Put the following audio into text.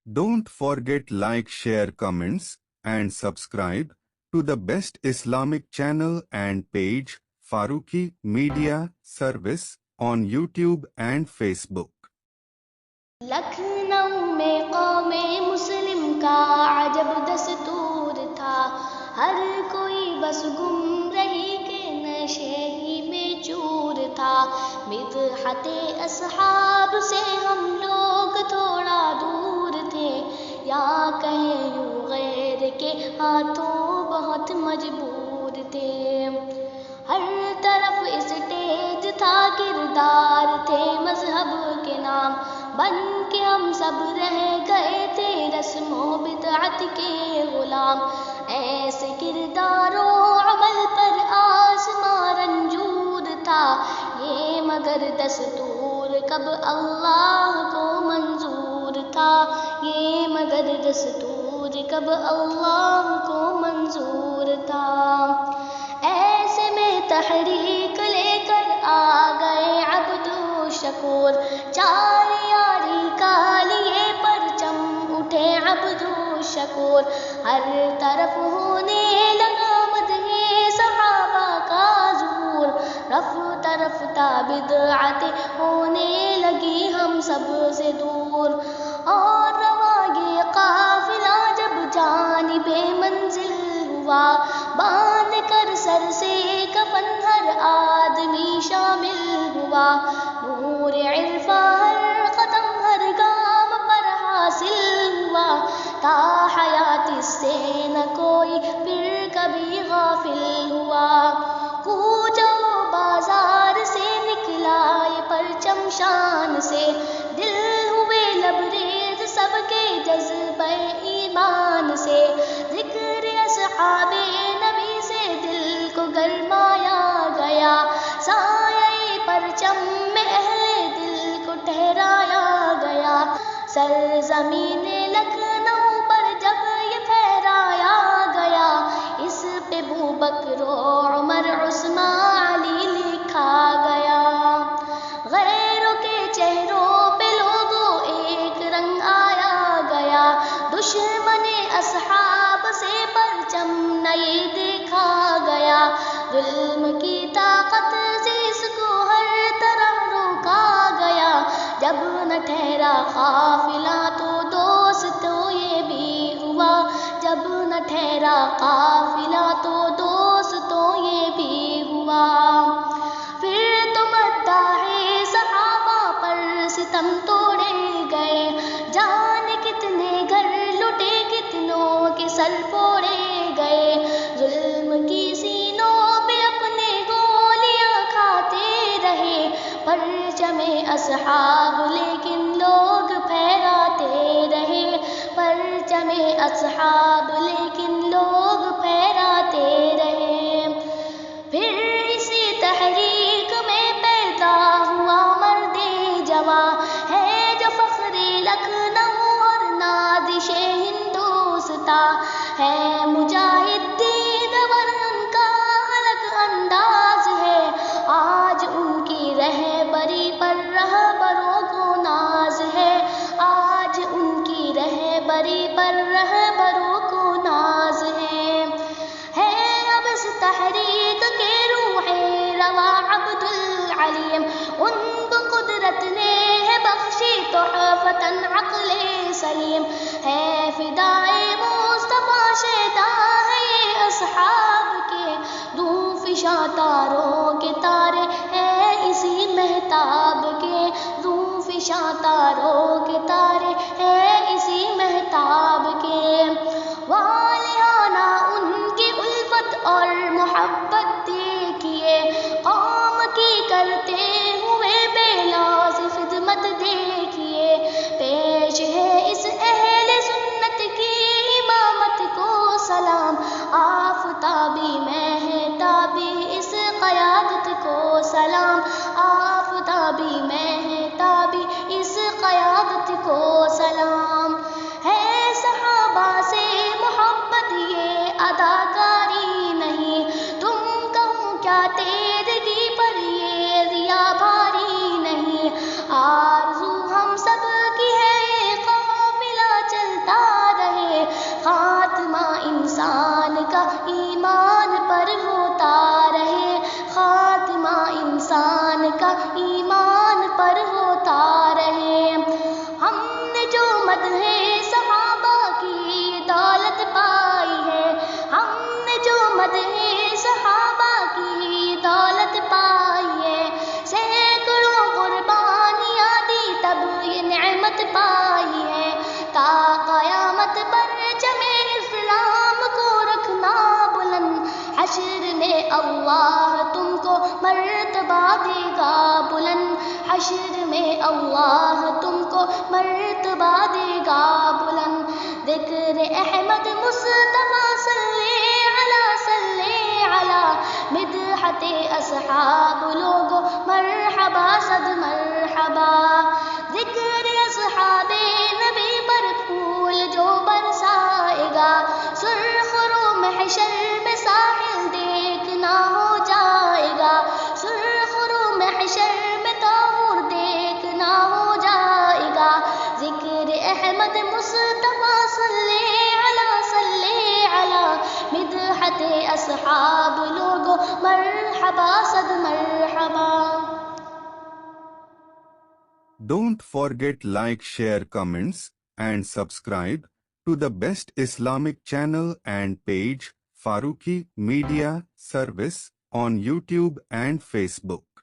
Don't forget like, share, comments, and subscribe to the best Islamic channel and page Farooqi Media Service on YouTube and Facebook. Lucknow میں قوم مسلم کا عجب دستور تھا، ہر کوئی بس گم رہی کے نشے ہی میں چور تھا۔ بدعت اصحاب سے ہم لوگ تھوڑا دور تھے، یا کہیں یوں غیر کے ہاتھوں بہت مجبور تھے۔ ہر طرف اسٹیج تھا، کردار تھے مذہب کے نام، بن کے ہم سب رہ گئے تھے رسم و بدعت کے غلام۔ ایسے کردار و عمل پر آسمان رنجور تھا، یہ مگر دستور کب اللہ کو منظور تھا، یہ مگر دستور کب اللہ کو منظور تھا۔ ایسے میں تحریک لے کر آ گئے عبد الشکور، چار یاری کا لیے پرچم اٹھے عبد الشکور۔ ہر طرف ہونے لگا مدح صحابہ کا ظہور، رفتہ رفتہ بدعت ہونے لگی ہم سب سے دور۔ اور رواں یہ قافلہ جب جانب منزل ہوا، باندھ کر سر سے کفن ہر آدمی شامل ہوا۔ نور عرفاں ہر قدم ہر گام پر حاصل ہوا، تا حیات اس سے نہ کوئی پھر کبھی غافل ہوا۔ کوچہ و بازار سے نکلا یہ پرچم شان سے، دل ہوئے لبریز سب کے جذبہ ایمان سے۔ ذکر اصحاب نبی سے دل کو گرمایا گیا، سایہ پرچم میں اہل دل کو ٹھہرایا گیا۔ سرزمین لکھنؤ پر جب یہ پھیرایا گیا، اس پہ ابوبکر و عمر عثمان علی لکھا گیا۔ غیروں کے چہروں پہ لوگوں ایک رنگ آیا گیا، دشمن اصحاب سے پرچم نہیں دیکھا گیا۔ ظلم کی طاقت سے اس کو ہر طرح روکا گیا، جب نہ ٹھہرا قافلہ تو دوست یہ بھی ہوا، جب نہ ٹھہرا قافلہ تو دوست یہ بھی ہوا۔ پھر تو مداح صحابہ پر ستم توڑے گئے، جانے کتنے گھر لٹے کتنوں کے سر پھوڑے گئے۔ ظلم کی سینوں پہ اپنے گولیاں کھاتے رہے، پرچم اصحاب لیکن لوگ پھیراتے رہے، پرچم اصحاب لیکن لوگ پھیراتے رہے۔ پھر اسی تحریک میں پیدا ہوا مرد جواں، ہے جو فخر لکھنؤ اور نازش ہندوستاں، ہے مجاہد دین ور ان کا الگ انداز ہے، آج ان کی رہبری پر رہبروں کو ناز ہے، آج ان کی رہبری پر رہبروں کو ناز ہے۔ اب اس تحریک کے روح رواں عبد العلیم، ان کو قدرت نے ہے بخشی تحفتاً عقل سلیم، ہے فدائے مصطفیٰ شیدا ہے یہ اصحاب کے، دوں فشاں تاروں کے تارے ہیں اسی مہتاب کے، دوں فشاں تاروں کے تارے ہیں اسی مہتاب کے۔ والیانہ ان کی الفت اور محبت دیکھیے، قوم کی کرتے ہوئے بے لوث خدمت دیکھیے، پیش ہے اس اہل سنت کی امامت کو سلام، آفتابی مہتابی اس قیادت کو سلام، آفتابی مہتابی اس قیادت کو سلام۔ ہے صحابہ سے محبت یہ اداکاری نہیں، تم کہوں کیا تیرگی پر یہ ریا بھاری نہیں، آرزو ہم سب کی ہے یہ قافلہ چل ذکر احمد مصطفیٰ صلی علی مدحت اصحاب لوگو مرحبا صد مرحبا، ذکر اصحاب نبی پر پھول جو برسائے گا، سرخ رو محشر میں ساحل دیکھنا ہو جائے گا، سرخ رو محشر میں طاہور دیکھنا ہو جائے گا، ذکر احمد مصطفیٰ صلی علی مدحت اصحاب لوگو مرحبا صد مرحبا۔ Don't forget like, share, comments and subscribe to the best Islamic channel and page Farooqi Media Service on YouTube and Facebook.